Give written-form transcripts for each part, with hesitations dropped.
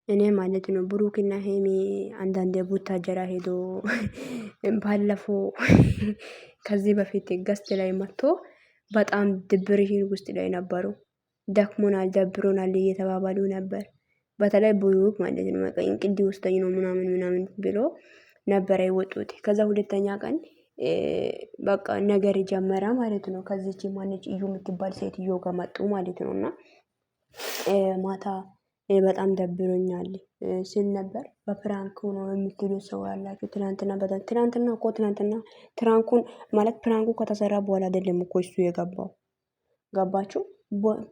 እኔ ማለት ነው ብሩክና ሄሚ አንዳንዴ ቡታጀራ ሄዶ ባለፈው ከዚህ በፊት ገስት ላይ መጥቶ በጣም ድብርሽን ውስጥ ላይ ነበሩ። ደክሞናል ደብሮናል እየተባባሉ ነበር። በተለይ ብሩክ ማለት ነው በቃ እንቅልፍ ውስጠኝ ነው ምናምን ምናምን ብሎ ነበር የወጡት። ከዛ ሁለተኛ ቀን በቃ ነገር ጀመረ ማለት ነው። ከዚህች ማነች እዩ የምትባል ሴትዮ ጋር መጡ ማለት ነውና ማታ በጣም ደብሮኛል ሲል ነበር። በፕራንክ ሆኖ የምትሉ ሰው ያላችሁ ትናንትና እኮ ትራንኩን ማለት ፕራንኩ ከተሰራ በኋላ አይደለም እኮ እሱ የገባው ገባችሁ?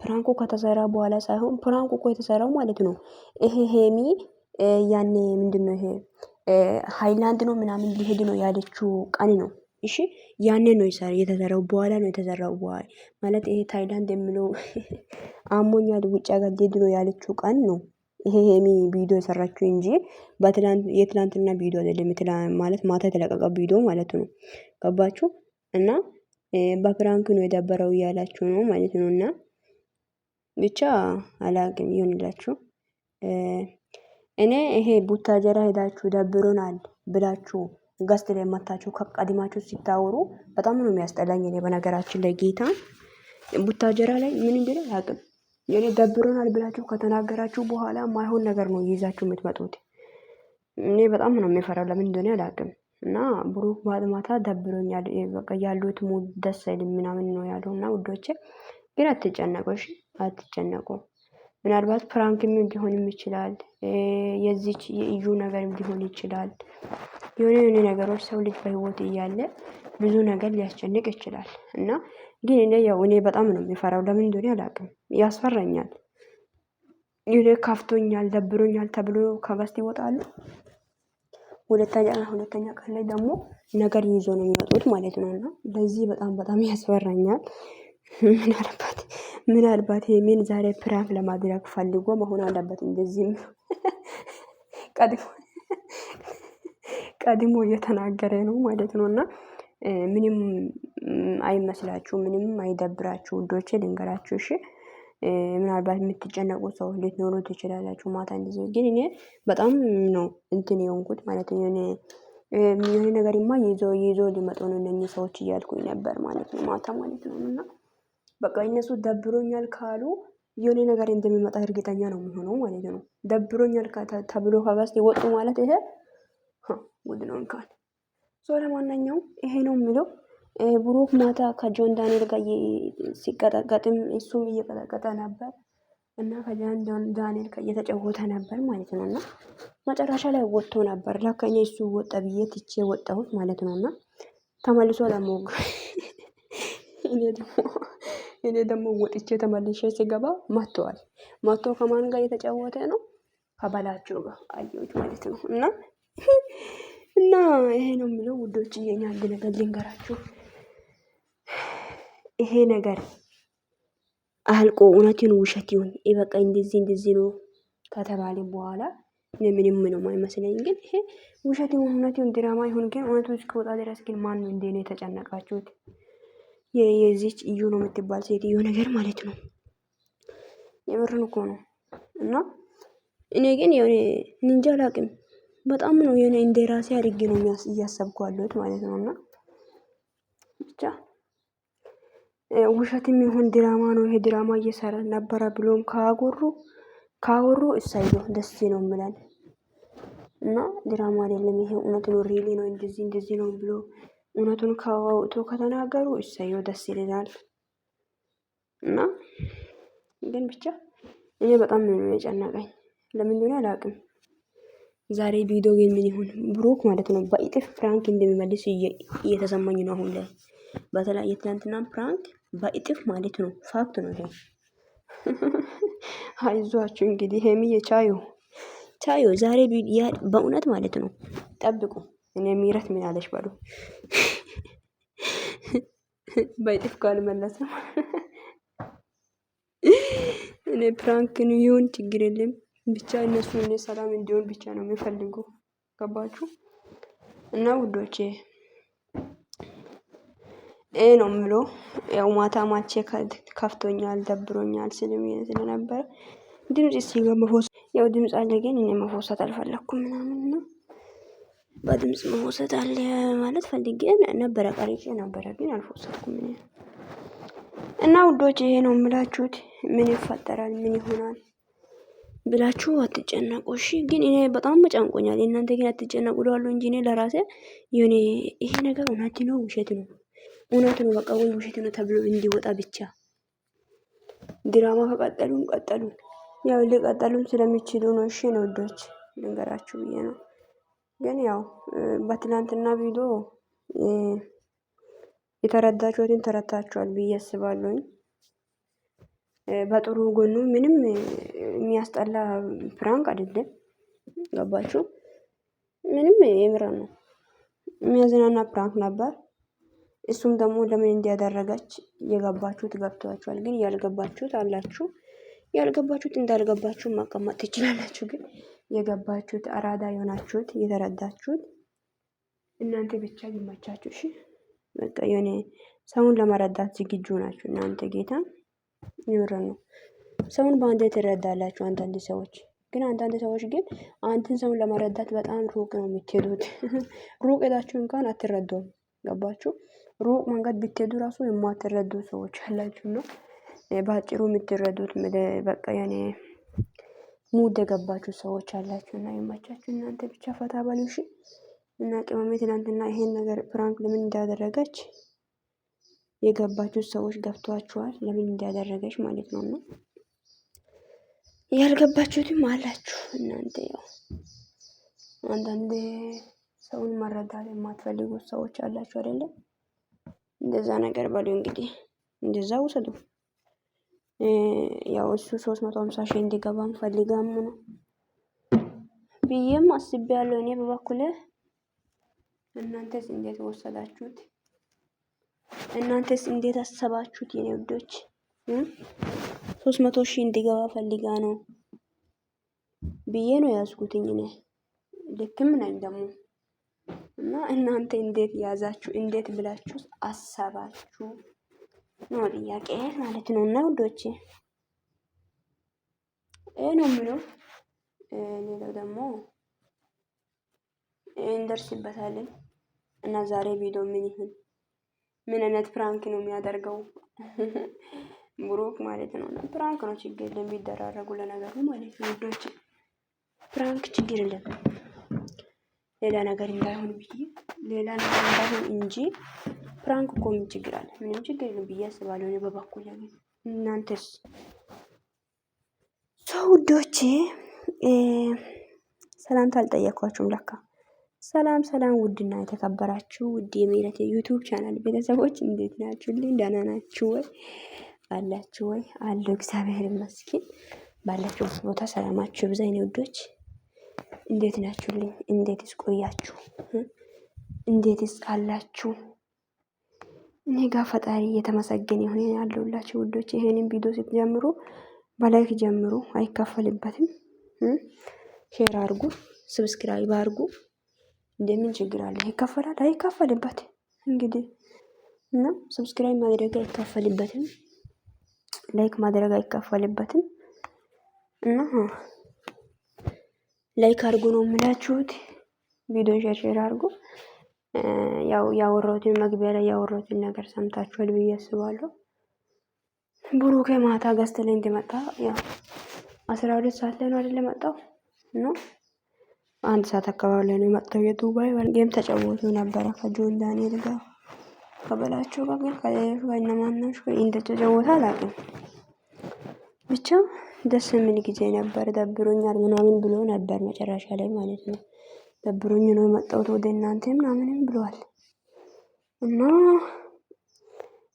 ፕራንኩ ከተሰራ በኋላ ሳይሆን ፕራንኩ እኮ የተሰራው ማለት ነው። ይሄ ሄሚ ያኔ ምንድነው ይሄ ሃይላንድ ነው ምናምን ሊሄድ ነው ያለችው ቀን ነው። እሺ ያኔ ነው የተሰራው በኋላ ነው የተሰራው በኋላ ማለት ይሄ ታይላንድ የሚለው አሞኛል ውጭ ሀገር ሊሄድ ነው ያለችው ቀን ነው። ይሄ ሄሚ ቪዲዮ የሰራችው እንጂ የትላንትና ቪዲዮ አይደለም። ማለት ማታ የተለቀቀ ቪዲዮ ማለት ነው። ገባችሁ? እና በፕራንክ ነው የደበረው እያላችሁ ነው ማለት ነው። እና ብቻ አላቅም ይሁንላችሁ። እኔ ይሄ ቡታጀራ ሄዳችሁ ደብሮናል ብላችሁ ገስት ላይ መታችሁ ከቀድማችሁ ሲታወሩ በጣም ነው የሚያስጠላኝ። እኔ በነገራችን ላይ ጌታ ቡታጀራ ላይ ምን እንደሆነ አላቅም። የኔ ደብሮናል ብላችሁ ከተናገራችሁ በኋላ ማይሆን ነገር ነው ይዛችሁ የምትመጡት። እኔ በጣም ነው የሚፈራው ለምን እንደሆነ አላቅም። እና ብሩክ ማታ ደብሮኛል በቃ ያሉት ሙድ ደስ አይልም ምናምን ነው ያለውና ውዶቼ ግን አትጨነቁ እሺ አትጨነቁ። ምናልባት ፕራንክም ሊሆንም ይችላል። የዚች የኢዩ ነገርም ሊሆን ይችላል። የሆነ ነገሮች ሰው ልጅ በህይወት እያለ ብዙ ነገር ሊያስጨንቅ ይችላል። እና ግን እኔ በጣም ነው የሚፈራው ለምን እንደሆነ አላውቅም ያስፈራኛል። ይሄ ካፍቶኛል ደብሮኛል ተብሎ ከገስት ይወጣሉ። ሁለተኛ ቀን ላይ ደግሞ ነገር ይዞ ነው የሚመጡት ማለት ነውና ለዚህ በጣም ያስፈራኛል። ምናልባት ሄሚን ዛሬ ፕራንክ ለማድረግ ፈልጎ መሆን አለበት እንደዚህም ቀድሞ እየተናገረ ነው ማለት ነውና ምንም አይመስላችሁ ምንም አይደብራችሁ ውዶቼ ልንገራችሁ እሺ። ምናልባት የምትጨነቁ ሰው ልትኖሩ ትችላላችሁ። ማታ እንደዚህ ግን እኔ በጣም ነው እንትን የሆንኩት ማለት ነው። የሆነ ነገርማ ይዞ ሊመጡ ነው እነኚህ ሰዎች እያልኩኝ ነበር ማለት ነው ማታ ማለት ነው። እና በቃ እነሱ ደብሮኛል ካሉ የሆነ ነገር እንደሚመጣ እርግጠኛ ነው የሚሆነው ማለት ነው። ደብሮኛል ተብሎ ከገስት ወጡ ማለት ይሄ ጉድ ነው እንኳን ለማንኛውም ይሄ ነው የሚለው። ብሩክ ማታ ከጆን ዳንኤል ጋር ሲቀጠቀጥም እሱም እየቀጠቀጠ ነበር እና ከጆን ዳንኤል ጋር እየተጫወተ ነበር ማለት ነው። እና መጨረሻ ላይ ወጥቶ ነበር ለካ እሱ ወጣ ብዬ ትቼ ወጣሁት ማለት ነው። እና ተመልሶ ለሞግ እኔ ደግሞ ወጥቼ ተመልሼ ሲገባ መጥቶ ከማን ጋር እየተጫወተ ነው? ከበላቸው ጋር አየሁት ማለት ነው። እና ይሄ ነው የሚለው ውዶች የኛ አንድ ነገር ልንገራችሁ። ይሄ ነገር አልቆ እውነትን ውሸት ይሁን በቃ እንደዚህ ነው ከተባለ በኋላ ምንም አይመስለኝ። ግን ይሄ ውሸት ይሁን እውነት ይሁን ድራማ ይሁን ግን እውነቱ እስኪወጣ ድረስ ግን ማን ነው እንደኔ የተጨነቃችሁት? የዚች እዩ ነው የምትባል ሴትዮ ነገር ማለት ነው። የምርን እኮ ነው። እና እኔ ግን የሆነ እንጃ አላቅም በጣም ነው የሆነ እንደ ራሴ አድርጌ ነው እያሰብኩ ያለሁት ማለት ነው። እና ብቻ ውሸትም ይሁን ድራማ ነው ይሄ ድራማ እየሰራ ነበረ ብሎም ካወሩ እሳየው ደስ ነው የምላል። እና ድራማ አይደለም ይሄ እውነት ነው ሪሊ ነው እንደዚህ ነው ብሎ እውነቱን ካወጡ ከተናገሩ እሳየው ደስ ይላል። እና ግን ብቻ እኔ በጣም ነው የጨነቀኝ ለምን እንደሆነ አላውቅም። ዛሬ ቪዲዮ ግን ምን ይሁን ብሩክ ማለት ነው በእጥፍ ፕራንክ እንደሚመልስ እየተሰማኝ ነው አሁን ላይ። በተለይ የትናንትና ፕራንክ በእጥፍ ማለት ነው ፋክት ነው ይሄ። አይዟችሁ እንግዲህ ሄሚዬ ቻዩ ዛሬ በእውነት ማለት ነው ጠብቁ። እኔ ምህረት ምን አለሽ በሉ በእጥፍ ካልመለሰ እኔ ፕራንክን ይሁን ችግር የለም ብቻ እነሱ እኔ ሰላም እንዲሆን ብቻ ነው የሚፈልጉ። ገባችሁ? እና ውዶቼ ነው የምለው ያው ማታ ከፍቶኛል ደብሮኛል ስለነበር ድምጽ ሲገባ ያው ድምጽ አለ ግን እኔ መፎሰት አልፈለኩም ምናምን ነው። በድምጽ መፎሰት አለ ማለት ፈልጌ ነበረ ቀርጬ ነበረ ግን አልፎሰትኩም እኔ። እና ውዶች ይሄ ነው የምላችሁት። ምን ይፈጠራል ምን ይሆናል ብላችሁ አትጨነቁ እሺ። ግን እኔ በጣም ጨንቆኛል። እናንተ ግን አትጨነቁ እላለሁ እንጂ እኔ ለራሴ የኔ ይሄ ነገር እውነት ነው ውሸት ነው እውነት ነው በቃ ወይ ውሸት ነው ተብሎ እንዲወጣ ብቻ። ድራማ ከቀጠሉን ቀጠሉ። ያው ሊቀጠሉን ስለሚችሉ ነው። እሺ ነው ውዶች ልንገራችሁ ብዬ ነው። ግን ያው በትናንትና ቪዲዮ የተረዳችሁትን ተረታችኋል ብዬ አስባለሁኝ። በጥሩ ጎኑ ምንም የሚያስጠላ ፕራንክ አይደለም። ገባችሁ? ምንም የምር ነው የሚያዝናና ፕራንክ ነበር። እሱም ደግሞ ለምን እንዲያደረገች የገባችሁት ገብቷችኋል። ግን ያልገባችሁት አላችሁ። ያልገባችሁት እንዳልገባችሁ ማቀማጥ ትችላላችሁ። ግን የገባችሁት አራዳ የሆናችሁት የተረዳችሁት እናንተ ብቻ ይመቻችሁ። እሺ በቃ የሆነ ሰውን ለመረዳት ዝግጁ ናችሁ እናንተ ጌታ ይምር ነው። ሰውን በአንዴ ትረዳላችሁ አንዳንድ ሰዎች ግን አንዳንድ ሰዎች ግን አንተን ሰውን ለመረዳት በጣም ሩቅ ነው የምትሄዱት። ሩቅ ሄዳችሁ እንኳን አትረዱም። ገባችሁ? ሩቅ መንገድ ብትሄዱ ራሱ የማትረዱ ሰዎች አላችሁ ነው። በአጭሩ የምትረዱት በቃ ያኔ ሙድ የገባችሁ ሰዎች አላችሁና ይመቻችሁ። እናንተ ብቻ ፈታ በሉ እሺ። እና ቅመሜ ትናንትና ይሄን ነገር ፕራንክ ለምን እንዳደረገች የገባችሁ ሰዎች ገብቷችኋል። ለምን እንዳደረገች ማለት ነውና ያልገባችሁትም አላችሁ እናንተ ያው አንዳንዴ ሰውን መረዳት የማትፈልጉት ሰዎች አላችሁ አይደለም። እንደዛ ነገር በሉ እንግዲህ እንደዛ ውሰዱ። ያው እሱ 350 ሺህ እንዲገባም ፈልጋም ነው ብዬም አስቤያለሁ እኔ በበኩሌ። እናንተስ እንዴት ወሰዳችሁት? እናንተስ እንዴት አሰባችሁት? የኔ ውዶች 300 ሺህ እንዲገባ ፈልጋ ነው ብዬ ነው ያዝኩትኝ እኔ። ልክም ነኝ ደግሞ እና እናንተ እንዴት ያዛችሁ? እንዴት ብላችሁ አሰባችሁ ነው ጥያቄ ማለት ነው። እና ውዶቼ ይሄ ነው የምለው። ሌላው ደግሞ እንደርስበታለን እና ዛሬ ቪዲዮ ምን ይሁን ምን አይነት ፕራንክ ነው የሚያደርገው ብሩክ ማለት ነው። እና ፕራንክ ነው ችግር የለም ቢደራረጉ ለነገሩ ማለት ነው ውዶቼ። ፕራንክ ችግር የለም ሌላ ነገር እንዳይሆን ብዬ ሌላ ነገር እንዳይሆን እንጂ ፕራንክ እኮ ምን ችግር አለ? ምንም ችግር የለም ብዬ አስባለሁ እኔ በበኩሌ። እናንተስ? ውዶቼ ሰላምታ አልጠየኳችሁም ለካ። ሰላም ሰላም፣ ውድና የተከበራችሁ ውድ የምህረት ዩቲዩብ ቻናል ቤተሰቦች እንዴት ናችሁልኝ? ደህና ናችሁ ወይ? አላችሁ ወይ? አለሁ እግዚአብሔር ይመስገን። ባላችሁበት ቦታ ሰላማችሁ ይብዛ የኔ ውዶች። እንዴት ናችሁልኝ? እንዴትስ ቆያችሁ? እንዴትስ አላችሁ? እኔ ጋር ፈጣሪ እየተመሰገነ ይሁን ያለሁላችሁ ውዶች። ይሄንን ቪዲዮ ስትጀምሩ በላይክ ጀምሩ፣ አይከፈልበትም። ሼር አድርጉ፣ ሰብስክራይብ አድርጉ። እንደምን ችግር አለ? ይከፈላል አይከፈልበት እንግዲህ እና ሰብስክራይብ ማድረግ አይከፈልበትም፣ ላይክ ማድረግ አይከፈልበትም። እና ላይክ አድርጉ ነው የምላችሁት። ቪዲዮ ሼር አድርጉ። ያው ያወራሁትን መግቢያ ላይ ያወራሁትን ነገር ሰምታችኋል ብዬ አስባለሁ። ብሩኬ ማታ ገዝተ ላይ እንደመጣ ያው 12 ሰዓት ላይ ነው አይደል መጣው ነው 1 ሰዓት አካባቢ ላይ ነው የመጣው። የዱባይ ጌም ተጫወቱ ነበረ ከጆን ዳንኤል ጋር ከበላቸው ጋር ግን ከሌሎች ጋር እነማናችሁ እንደተጫወተ አላውቅም። ብቻ ደስ የሚል ጊዜ ነበር። ደብሮኛል ምናምን ብሎ ነበር መጨረሻ ላይ ማለት ነው። ደብሮኝ ነው የመጣሁት ወደ እናንተ ምናምንም ብሏል። እና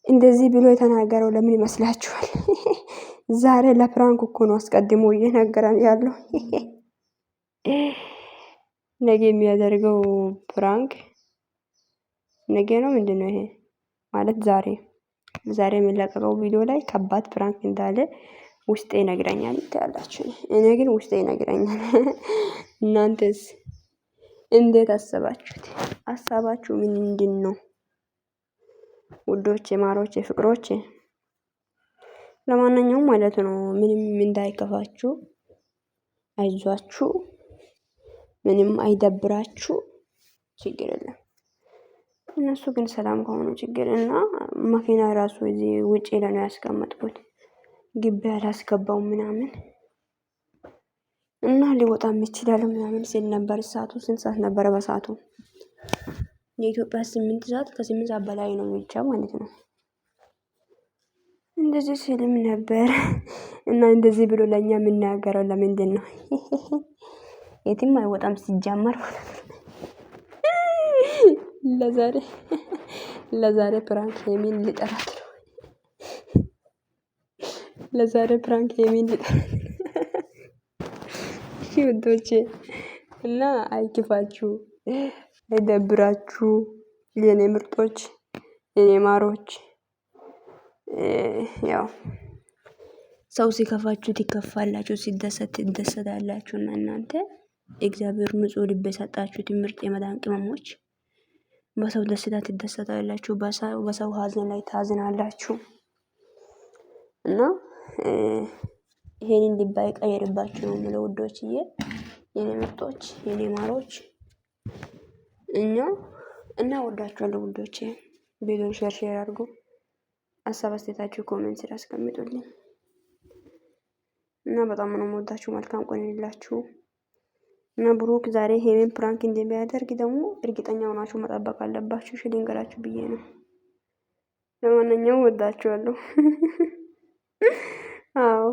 እንደዚህ ብሎ የተናገረው ለምን ይመስላችኋል? ዛሬ ለፕራንክ እኮ ነው አስቀድሞ እየነገረን ያለው። ነገ የሚያደርገው ፕራንክ ነገ ነው። ምንድነው ይሄ ማለት? ዛሬ የሚለቀቀው ቪዲዮ ላይ ከባድ ፕራንክ እንዳለ ውስጤ ይነግረኛል ትላላችሁ። እኔ ግን ውስጤ ይነግረኛል። እናንተስ እንዴት አሰባችሁት? ሀሳባችሁ ምንድን ነው ውዶቼ፣ ማሮቼ፣ ፍቅሮቼ? ለማንኛውም ማለት ነው ምንም እንዳይከፋችሁ አይዟችሁ፣ ምንም አይደብራችሁ፣ ችግር የለም። እነሱ ግን ሰላም ከሆኑ ችግር እና መኪና ራሱ እዚህ ውጪ ላይ ነው ያስቀመጥኩት፣ ግቢ አላስገባውም ምናምን እና ሊወጣም ይችላል ምናምን ሲል ነበር። ሰዓቱ ስንት ሰዓት ነበረ? በሰዓቱ የኢትዮጵያ 8 ሰዓት ከ8 ሰዓት በላይ ነው ብቻ ማለት ነው። እንደዚህ ሲልም ነበር እና እንደዚህ ብሎ ለኛ የምናገረው ለምንድን ነው? የትም አይወጣም ሲጀመር ለዛሬ ለዛሬ ፕራንክ ሄሚን ልጠራት ነው። ለዛሬ ፕራንክ ሄሚን ልጠራት እሺ ውዶቼ፣ እና አይክፋችሁ፣ አይደብራችሁ የኔ ምርጦች፣ የኔ ማሮች። ያው ሰው ሲከፋችሁ ትከፋላችሁ፣ ሲደሰት ትደሰታላችሁ። እና እናንተ እግዚአብሔር ንጹህ ልብ የሰጣችሁ ምርጥ የመዳን ቅመሞች በሰው ደስታ ትደሰታላችሁ፣ በሰው ሀዘን ላይ ታዝናላችሁ። እና ይሄንን ልብ አይቀየርባችሁ ነው የምለው ውዶችዬ፣ የኔ ምርጦች፣ የኔ ማሮች። እኛ ወዳችኋለሁ ውዶቼ። ቪዲዮን ሼር አድርጉ። ሀሳብ አስተያየታችሁ ኮሜንት ስር አስቀምጡልኝ እና በጣም ነው የምወዳችሁ። መልካም ቀን ይሁንላችሁ። እና ብሩክ ዛሬ ሄሜን ፕራንክ እንደሚያደርግ ደግሞ እርግጠኛ ሆናችሁ መጠበቅ አለባችሁ። እሺ ልንገራችሁ ብዬ ነው። ለማንኛውም ወዳችኋለሁ። አዎ